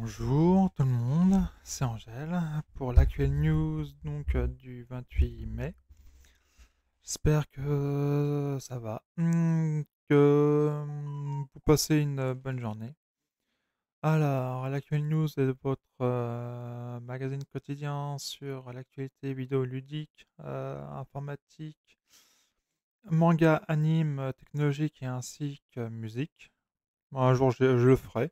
Bonjour tout le monde, c'est Angèle pour l'actuelle news du 28 mai. J'espère que ça va, que vous passez une bonne journée. Alors, l'actuelle news est votre magazine quotidien sur l'actualité vidéoludique, informatique, manga, anime, technologique et ainsi que musique. Bon, un jour je le ferai.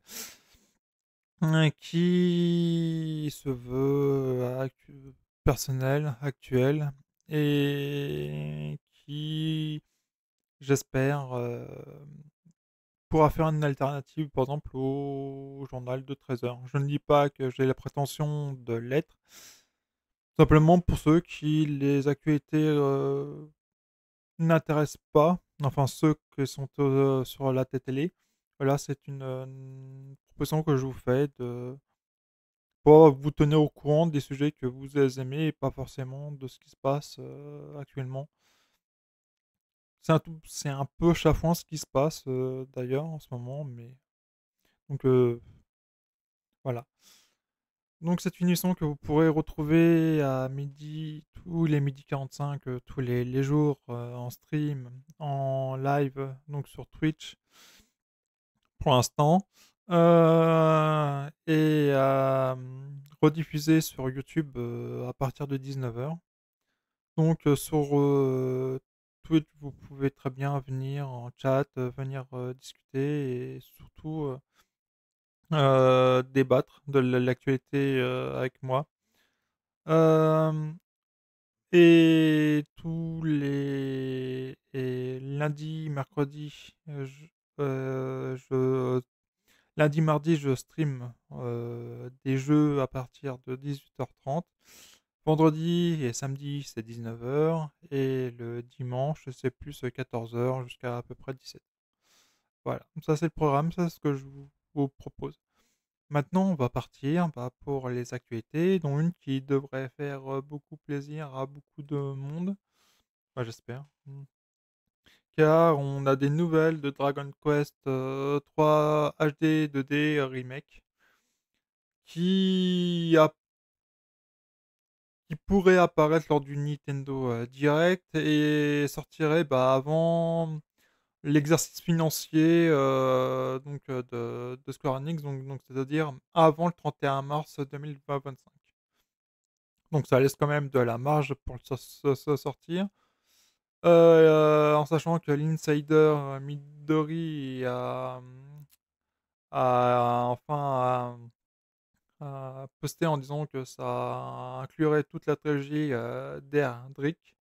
Qui se veut personnel, actuel, et qui, j'espère, pourra faire une alternative, par exemple, au journal de 13 heures. Je ne dis pas que j'ai la prétention de l'être, simplement pour ceux qui les actualités n'intéressent pas, enfin ceux qui sont sur la télé. Voilà, c'est une proposition que je vous fais de pour vous tenir au courant des sujets que vous aimez et pas forcément de ce qui se passe actuellement. C'est un peu chafouin ce qui se passe d'ailleurs en ce moment, mais donc voilà. Donc c'est une émission que vous pourrez retrouver à midi, tous les midi 45, tous les jours en stream, en live, donc sur Twitch pour l'instant, et rediffusée sur YouTube à partir de 19 heures. Donc, sur Twitch, vous pouvez très bien venir en chat, venir discuter et surtout débattre de l'actualité avec moi. Euh, et lundi, mercredi, lundi, mardi, je stream des jeux à partir de 18h30. Vendredi et samedi, c'est 19 heures. Et le dimanche, c'est plus 14 heures jusqu'à à peu près 17 heures. Voilà, ça c'est le programme, ça c'est ce que je vous propose. Maintenant, on va partir pour les actualités, dont une qui devrait faire beaucoup plaisir à beaucoup de monde. Enfin, j'espère. Car on a des nouvelles de Dragon Quest 3 HD 2D Remake qui, qui pourrait apparaître lors du Nintendo Direct et sortirait avant l'exercice financier de Square Enix, donc c'est-à-dire avant le 31 mars 2025. Donc ça laisse quand même de la marge pour le sortir. En sachant que l'insider Midori a posté en disant que ça inclurait toute la trilogie d'Erdrick.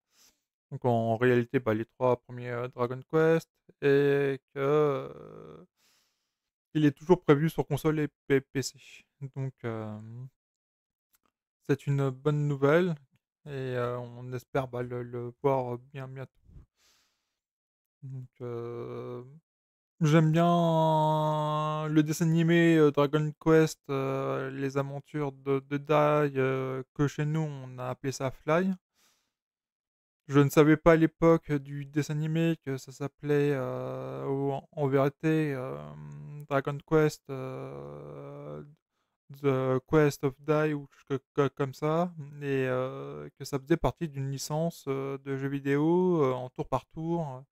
Donc en réalité, les trois premiers Dragon Quest, et que il est toujours prévu sur console et PC. Donc c'est une bonne nouvelle et on espère le voir bien bientôt. Donc j'aime bien le dessin animé Dragon Quest, les aventures de Dai, que chez nous on a appelé ça Fly. Je ne savais pas à l'époque du dessin animé que ça s'appelait en vérité Dragon Quest The Quest of Die ou comme ça, et que ça faisait partie d'une licence de jeux vidéo en tour par tour,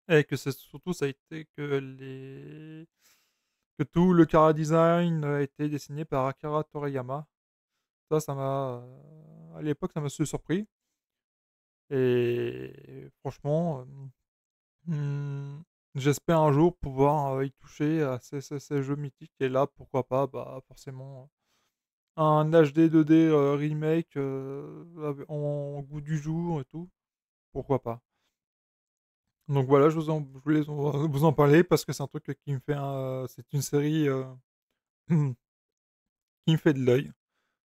et que c'est surtout ça a été que tout le chara design a été dessiné par Akira Toriyama. Ça m'a à l'époque ça m'a surpris. Et franchement, j'espère un jour pouvoir y toucher à ces jeux mythiques. Et là, pourquoi pas, forcément, un HD 2D remake en goût du jour et tout. Pourquoi pas. Donc voilà, je voulais vous en parler parce que c'est un truc qui me fait c'est une série qui me fait de l'œil.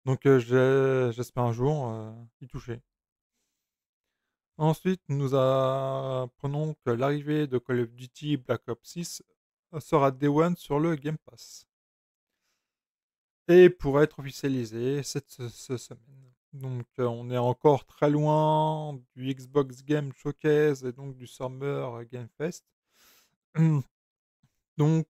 Donc j'espère un jour y toucher. Ensuite, nous apprenons que l'arrivée de Call of Duty Black Ops 6 sera Day One sur le Game Pass et pourrait être officialisé cette semaine. Donc, on est encore très loin du Xbox Game Showcase et donc du Summer Game Fest. Donc,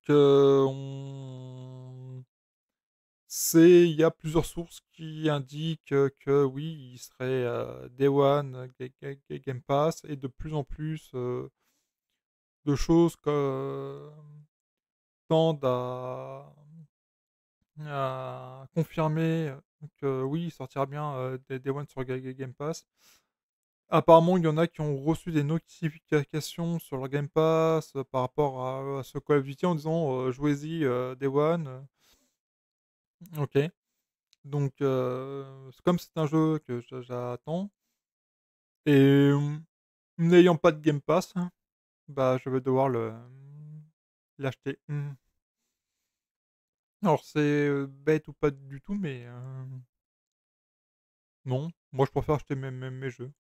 Il y a plusieurs sources qui indiquent que oui, il serait Day One, Game Pass, et de plus en plus de choses tendent à confirmer que oui, il sortira bien des Day One sur Game Pass. Apparemment, il y en a qui ont reçu des notifications sur leur Game Pass par rapport à ce Call of Duty en disant jouez-y Day One. Ok. Donc, comme c'est un jeu que j'attends, et n'ayant pas de Game Pass, bah, je vais devoir l'acheter. Alors, c'est bête ou pas du tout, mais non. Moi, je préfère acheter mes jeux.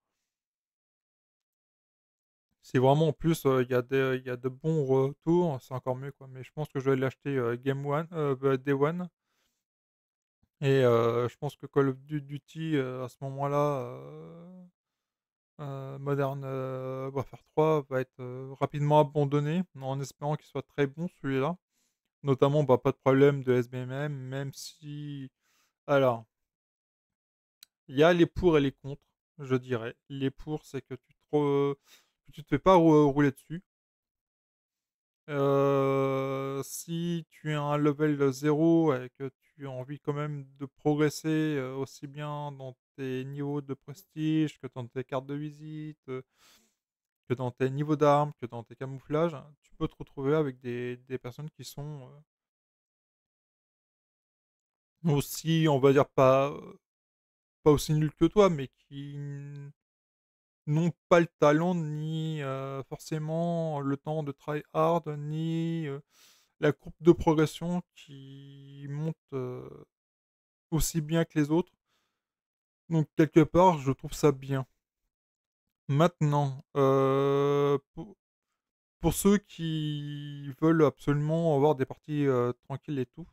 Si vraiment en plus il y a de bons retours, c'est encore mieux quoi. Mais je pense que je vais l'acheter Day One. Et je pense que Call of Duty à ce moment-là, Modern Warfare 3 va être rapidement abandonné, en espérant qu'il soit très bon celui-là. Notamment, bah, pas de problème de SBMM, même si. Alors, il y a les pour et les contre, je dirais. Les pour, c'est que tu te fais pas rouler dessus. Si tu es à un level 0 et que tu as envie quand même de progresser aussi bien dans tes niveaux de prestige que dans tes cartes de visite, que dans tes niveaux d'armes, que dans tes camouflages, tu peux te retrouver avec des personnes qui sont aussi, on va dire, pas aussi nulles que toi, mais qui n'ont pas le talent ni forcément le temps de try hard, ni la courbe de progression qui monte aussi bien que les autres. Donc quelque part, je trouve ça bien. Maintenant, pour ceux qui veulent absolument avoir des parties tranquilles et tout,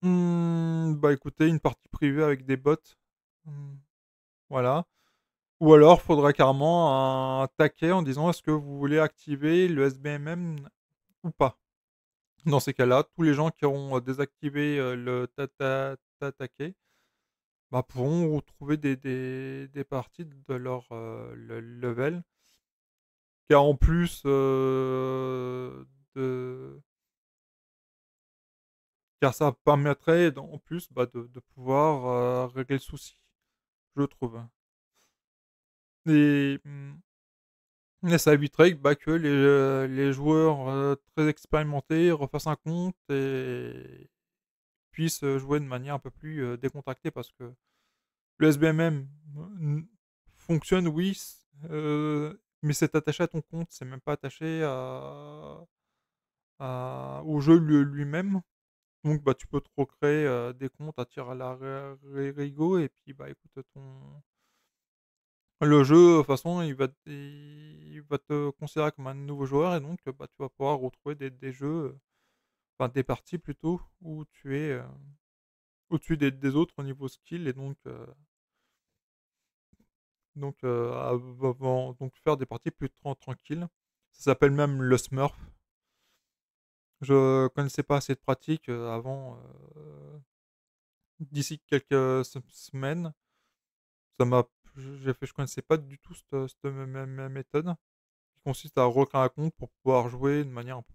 bah écoutez, une partie privée avec des bots, hmm, voilà. Ou alors, faudra carrément un taquet en disant est-ce que vous voulez activer le SBMM ou pas. Dans ces cas-là, tous les gens qui auront désactivé le taquet bah, pourront retrouver des parties de leur level. Car en plus de. Car ça permettrait en plus bah, de pouvoir régler le souci, je trouve. Et, et ça éviterait que les joueurs très expérimentés refassent un compte et puissent jouer de manière un peu plus décontractée parce que le SBMM fonctionne, oui, mais c'est attaché à ton compte, c'est même pas attaché au jeu lui-même. Donc, bah, tu peux te recréer des comptes à tir à la rigo, et puis, bah, écoute, le jeu, de toute façon, il va te considérer comme un nouveau joueur, et donc, bah, tu vas pouvoir retrouver des jeux, enfin, des parties plutôt, où tu es au-dessus des autres au niveau skill, et donc faire des parties plus tranquilles. Ça s'appelle même le Smurf. Je connaissais pas assez de pratique avant. D'ici quelques semaines, ça m'a, je connaissais pas du tout cette méthode qui consiste à recréer un compte pour pouvoir jouer de manière un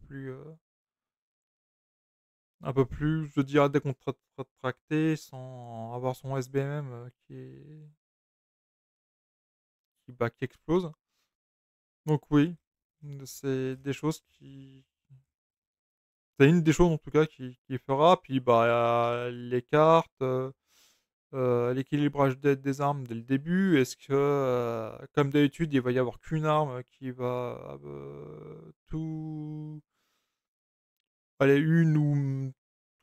peu plus, je dirais, décontractée sans avoir son SBMM qui explose. Donc oui, c'est des choses c'est une des choses en tout cas qui fera. Puis bah les cartes, l'équilibrage des armes dès le début. Est-ce que, comme d'habitude, il va y avoir qu'une arme qui va tout. Allez, une ou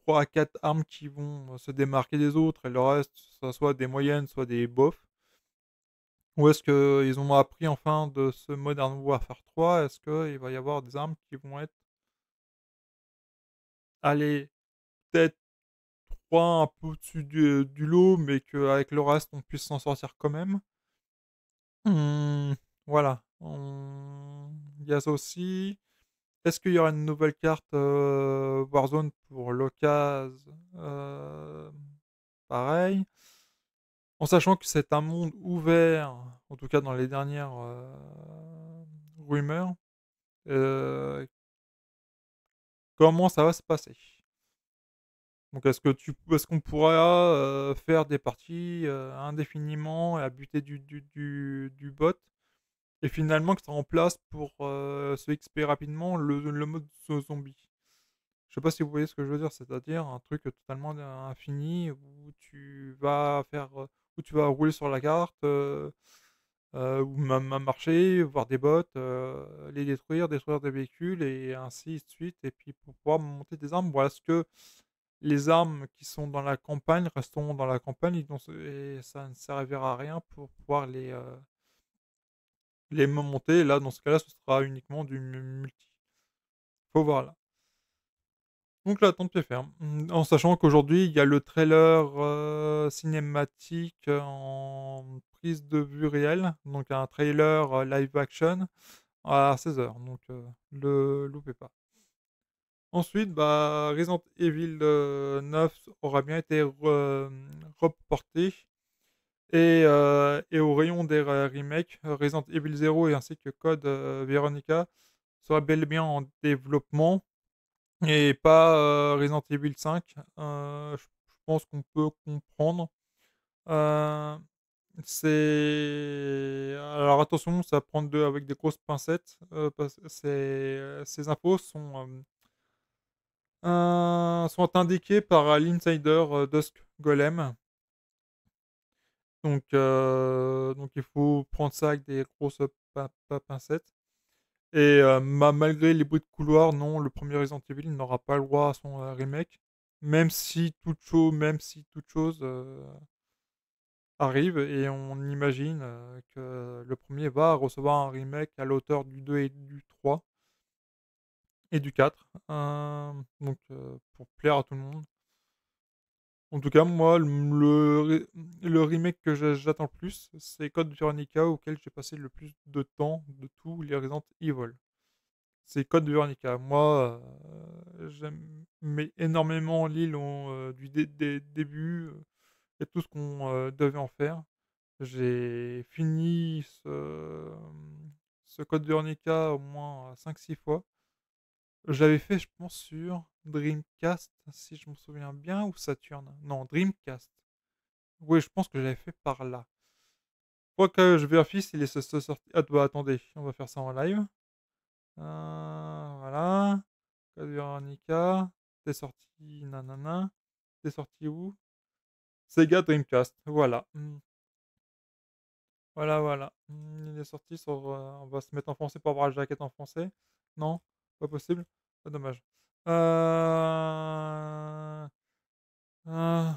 trois à quatre armes qui vont se démarquer des autres et le reste, ça soit des moyennes, soit des bofs. Ou est-ce qu'ils ont appris enfin de ce Modern Warfare 3? Est-ce qu'il va y avoir des armes qui vont être, allez, peut-être 3 un peu au-dessus du lot, mais qu'avec le reste, on puisse s'en sortir quand même? Voilà. Il y a ça aussi. Est-ce qu'il y aura une nouvelle carte Warzone pour l'occasion pareil. En sachant que c'est un monde ouvert, en tout cas dans les dernières rumeurs, euh, comment ça va se passer? Donc est-ce qu'on pourra faire des parties indéfiniment et à buter du bot et finalement que ça remplace pour se XP rapidement le mode zombie? Je sais pas si vous voyez ce que je veux dire, c'est-à-dire un truc totalement infini où tu vas où tu vas rouler sur la carte, ou même marcher, voir des bots, les détruire des véhicules et ainsi de suite. Et puis pour pouvoir monter des armes, ou est-ce que les armes qui sont dans la campagne resteront dans la campagne et ça ne servira à rien pour pouvoir les monter. Là, dans ce cas-là, ce sera uniquement du multi. Faut voir là. Donc là, attends de pied ferme. En sachant qu'aujourd'hui, il y a le trailer cinématique en prise de vue réelle, donc un trailer live action à 16 h. Donc le loupez pas. Ensuite, bah, Resident Evil 9 aura bien été reporté. Et au rayon des remakes, Resident Evil 0 et ainsi que Code Veronica sera bel et bien en développement. Et pas Resident Evil 5. Je pense qu'on peut comprendre. Euh, Alors attention, ça prend avec des grosses pincettes. Parce que ces infos sont indiquées par l'insider Dusk Golem. Donc il faut prendre ça avec des grosses pincettes. Et malgré les bruits de couloir, non, le premier Resident Evil n'aura pas le droit à son remake. Même si toute chose arrive et on imagine que le premier va recevoir un remake à la hauteur du 2 et du 3 et du 4. Pour plaire à tout le monde. En tout cas, moi, le remake que j'attends le plus, c'est Code Veronica, auquel j'ai passé le plus de temps de tous les Resident Evil. C'est Code Veronica. Moi, j'aime énormément l'île du début et tout ce qu'on devait en faire. J'ai fini ce Code Veronica au moins 5 6 fois. J'avais fait, je pense, sur Dreamcast, si je me souviens bien, ou Saturn. Non, Dreamcast. Oui, je pense que j'avais fait par là. Faut que je vérifie s'il est sorti. Ah, bah, attendez, on va faire ça en live. Voilà. Code Veronica. T'es sorti, nanana. T'es sorti où? Sega Dreamcast. Voilà. Voilà, voilà. Il est sorti sur. On va se mettre en français pour avoir la jaquette en français. Non, pas possible. Pas dommage. Euh... euh,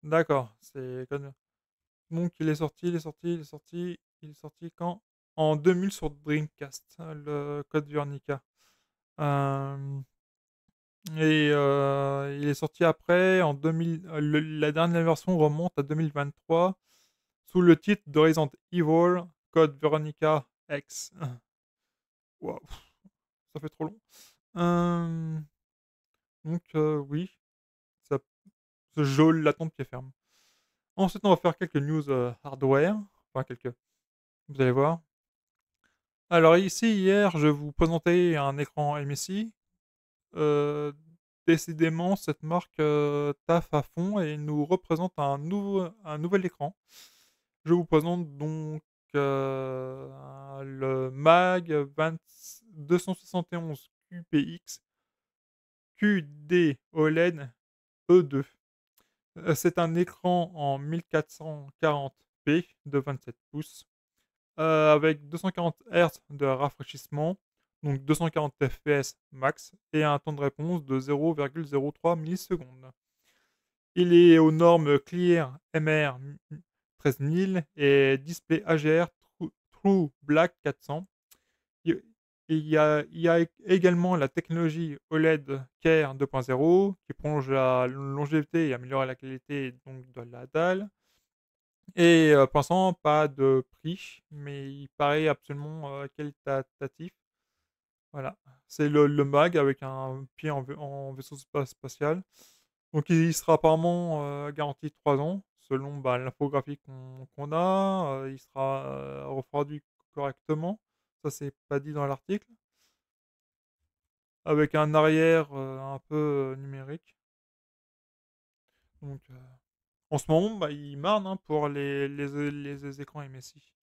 D'accord. Donc il est sorti quand? En 2000 sur Dreamcast, le Code Veronica. Euh, il est sorti après, en 2000. La dernière version remonte à 2023 sous le titre de Resident Evil Code Veronica X. Waouh, ça fait trop long. Euh, oui, ça, ce jeu l'attend de pied ferme. Ensuite, on va faire quelques news hardware. Enfin, quelques. Vous allez voir. Alors ici, hier, je vous présentais un écran MSI. Euh, Décidément, cette marque taffe à fond et nous représente un nouvel écran. Je vous présente donc le MAG 271 QPX QD OLED E2. C'est un écran en 1440p de 27 pouces avec 240 Hz de rafraîchissement, donc 240 fps max, et un temps de réponse de 0,03 millisecondes. Il est aux normes Clear MR 13000 et Display HDR True Black 400. Il il y a également la technologie OLED Care 2.0 qui prolonge la longévité et améliore la qualité donc, de la dalle. Et pour l'instant, pas de prix, mais il paraît absolument qualitatif. Voilà. C'est le mag avec un pied en vaisseau spatial. Donc il sera apparemment garanti 3 ans, selon bah, l'infographie qu'on a. Il sera refroidi correctement. Ça, c'est pas dit dans l'article. Avec un arrière un peu numérique. Donc, en ce moment, bah, il marne hein, pour les écrans MSI.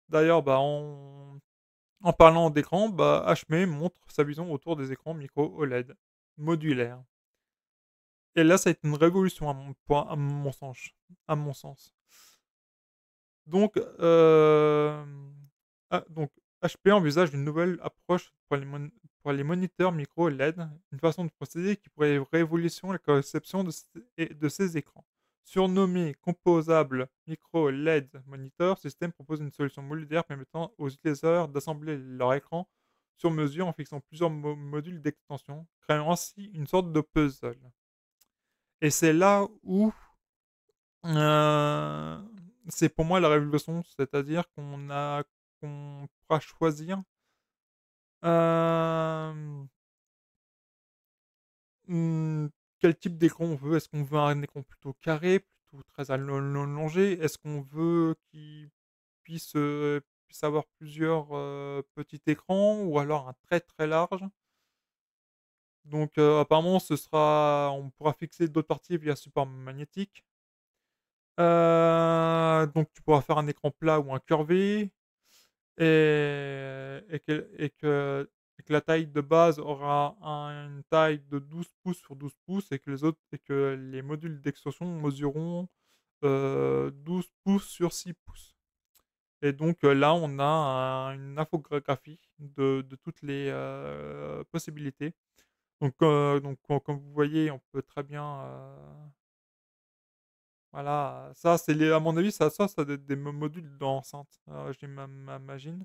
D'ailleurs, bah, en parlant d'écran, bah, HP montre sa vision autour des écrans micro OLED modulaires. Et là, ça a été une révolution à mon sens. À mon sens. Donc, donc HP envisage une nouvelle approche pour les moniteurs micro LED, une façon de procéder qui pourrait révolutionner la conception de ces écrans. Surnommé composable micro LED monitor, ce système propose une solution modulaire permettant aux utilisateurs d'assembler leur écran sur mesure en fixant plusieurs modules d'extension, créant ainsi une sorte de puzzle. Et c'est là où Heu, c'est pour moi la révolution, c'est-à-dire qu'on pourra choisir, hem, mmh, quel type d'écran on veut. Est-ce qu'on veut un écran plutôt carré, plutôt très allongé? Est-ce qu'on veut qu'il puisse avoir plusieurs, petits écrans ou alors un très, très large? Donc apparemment on pourra fixer d'autres parties via support magnétique. Donc tu pourras faire un écran plat ou incurvé. Et que la taille de base aura une taille de 12 pouces sur 12 pouces et que les modules d'extension mesureront, 12 pouces sur 6 pouces. Et donc, là, on a une infographie de toutes les, possibilités. Donc comme vous voyez, on peut très bien, voilà, ça c'est les à mon avis, ça doit être des modules d'enceinte, j'imagine.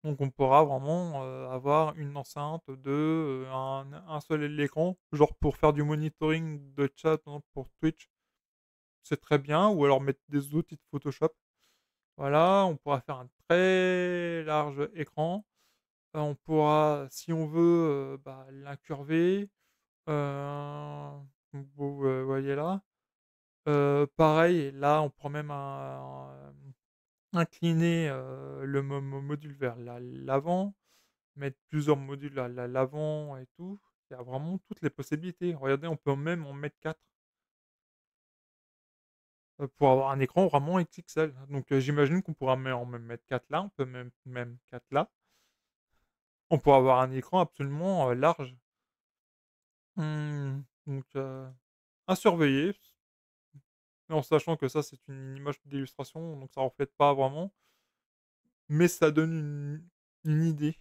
Donc on pourra vraiment, avoir une enceinte un seul écran, genre pour faire du monitoring de chat, par exemple pour Twitch, c'est très bien ou alors mettre des outils de Photoshop. Voilà, on pourra faire un très large écran. On pourra, si on veut, bah, l'incurver, comme vous, voyez là. Pareil, là, on prend même incliner, le module vers l'avant. Mettre plusieurs modules à l'avant et tout. Il y a vraiment toutes les possibilités. Regardez, on peut même en mettre 4 pour avoir un écran vraiment XXL. Donc, j'imagine qu'on pourra en même mettre 4 là, on peut même 4 là. On pourra avoir un écran absolument, large. Donc, à surveiller, en sachant que ça, c'est une image d'illustration, donc ça reflète pas vraiment, mais ça donne une idée.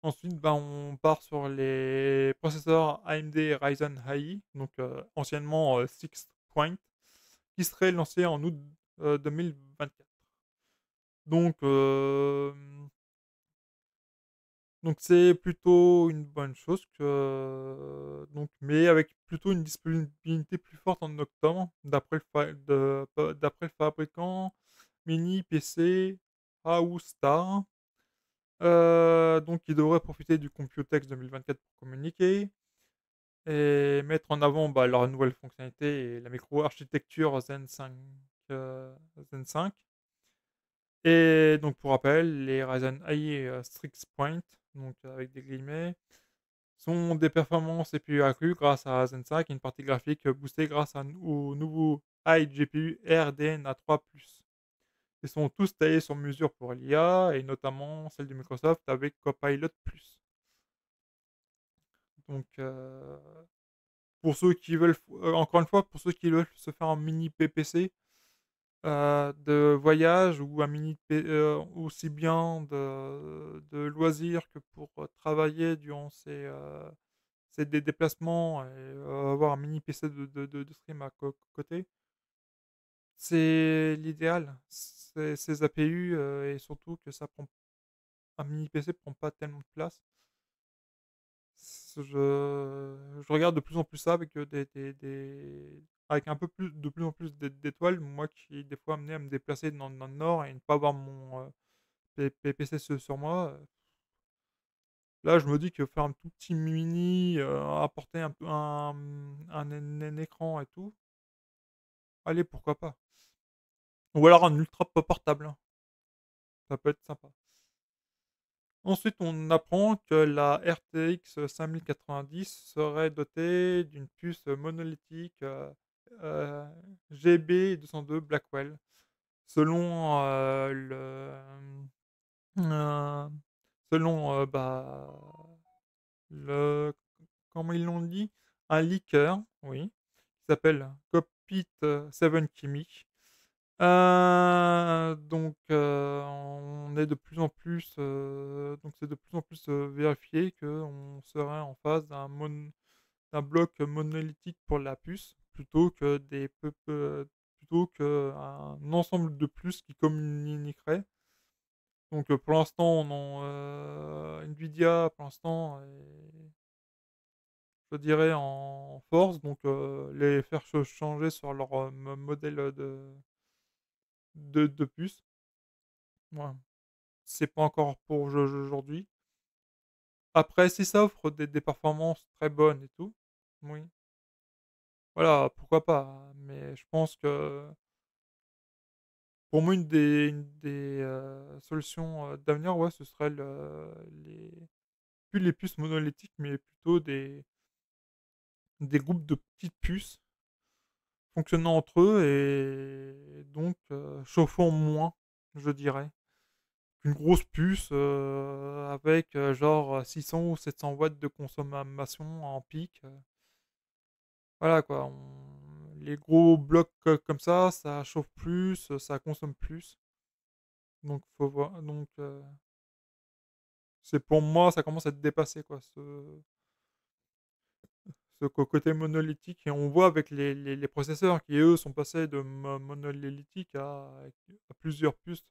Ensuite, bah, on part sur les processeurs AMD Ryzen AI, donc anciennement, Six Point, qui serait lancé en août, 2024. Donc donc c'est plutôt une bonne chose mais avec plutôt une disponibilité plus forte en octobre, d'après le fabricant Mini PC Aoostar. Donc ils devraient profiter du Computex 2024 pour communiquer et mettre en avant, bah, leurs nouvelles fonctionnalités et la micro-architecture Zen 5. Et donc pour rappel, les Ryzen AI, Strix Point, donc avec des guillemets, sont des performances CPU accrues grâce à Zen 5 et une partie graphique boostée grâce au nouveau iGPU RDNA3+. Ils sont tous taillés sur mesure pour l'IA et notamment celle de Microsoft avec Copilot+. Donc pour ceux qui veulent encore une fois, pour ceux qui veulent se faire un mini PPC, de voyage ou un mini aussi bien de loisirs que pour, travailler durant ces déplacements et avoir un mini PC de stream à côté. C'est l'idéal. C'est ces APU, et surtout que ça prend un mini PC prend pas tellement de place. Je regarde de plus en plus ça avec, avec un peu plus de plus en plus d'étoiles, moi qui des fois amené à me déplacer dans le nord et ne pas avoir mon, PC sur moi. Là, je me dis que faire un tout petit mini, apporter un peu un écran et tout, allez, pourquoi pas. Ou alors un ultra portable, hein, ça peut être sympa. Ensuite, on apprend que la RTX 5090 serait dotée d'une puce monolithique heu, GB202 Blackwell. Selon, heu, selon, le comment ils l'ont dit? Un leaker, oui, qui s'appelle Cockpit 7 Chimie. On est de plus en plus, donc c'est de plus en plus, vérifié qu'on serait en face d'un bloc monolithique pour la puce, plutôt qu'un ensemble de puces qui communiqueraient. Donc, pour l'instant, Nvidia, pour l'instant, je dirais en force, donc les faire changer sur leur, modèle, de puce. Voilà. C'est pas encore pour aujourd'hui. Après, si ça offre des performances très bonnes et tout, oui, voilà, pourquoi pas. Mais je pense que pour moi, une des solutions, d'avenir, ouais, ce serait les plus les puces monolithiques, mais plutôt des groupes de petites puces fonctionnant entre eux et donc chauffant moins, je dirais, qu'une grosse puce, avec, genre, 600 ou 700 watts de consommation en pic. Voilà quoi, les gros blocs comme ça chauffe plus, ça consomme plus. Donc faut voir c'est pour moi, ça commence à être dépassé quoi, ce côté monolithique et on voit avec les processeurs qui, eux, sont passés de monolithique à plusieurs puces,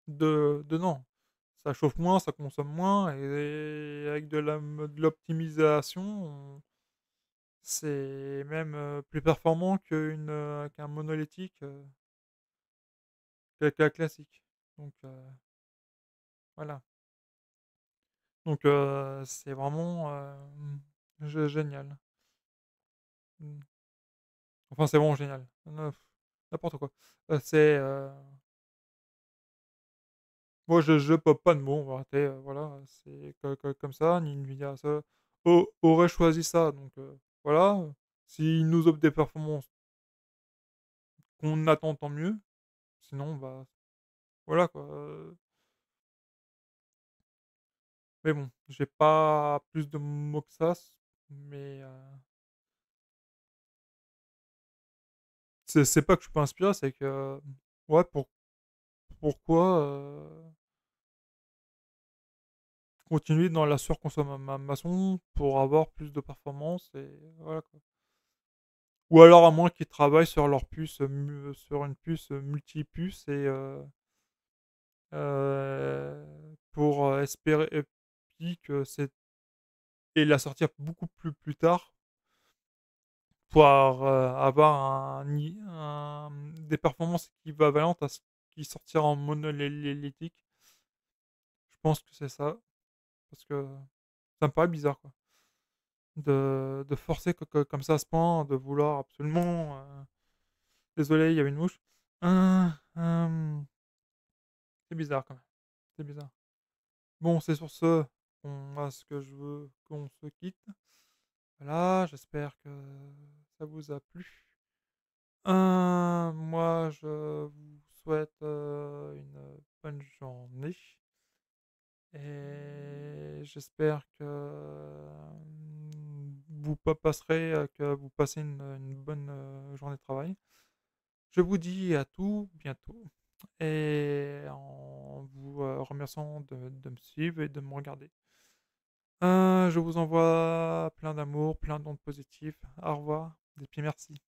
dedans. Ça chauffe moins, ça consomme moins et avec de l'optimisation, c'est même, plus performant qu'un monolithique, qu'un classique. Donc voilà. Donc c'est vraiment, génial. Mmh. Enfin, c'est vraiment génial. N'importe quoi. C'est, moi je pop pas de mots, on va arrêter, voilà, c'est comme ça, ni Nvidia ça aurait choisi ça donc voilà, s'ils nous offrent des performances qu'on attend, tant mieux. Sinon, bah, voilà quoi, mais bon, j'ai pas plus de mots que ça, mais c'est pas que je suis pas inspiré, c'est que, ouais, pourquoi, continuer dans la surconsommation pour avoir plus de performance et voilà quoi. Ou alors à moins qu'ils travaillent sur leur puce, sur une puce, multi-puce pour, espérer et puis que c'est et la sortir beaucoup plus tard pour avoir des performances équivalentes à ce qui sortira en monolithique. Je pense que c'est ça, parce que ça me paraît bizarre, quoi, de forcer comme ça à ce point, de vouloir absolument, désolé, il y avait une mouche. Hem, c'est bizarre quand même, c'est bizarre. Bon, c'est sur ce que je veux qu'on se quitte. Voilà, j'espère que ça vous a plu. Moi, je vous souhaite, une bonne journée et j'espère que, que vous passez une bonne, journée de travail. Je vous dis à tout bientôt et en vous, remerciant de me suivre et de me regarder. Je vous envoie plein d'amour, plein d'ondes positives. Au revoir et puis merci.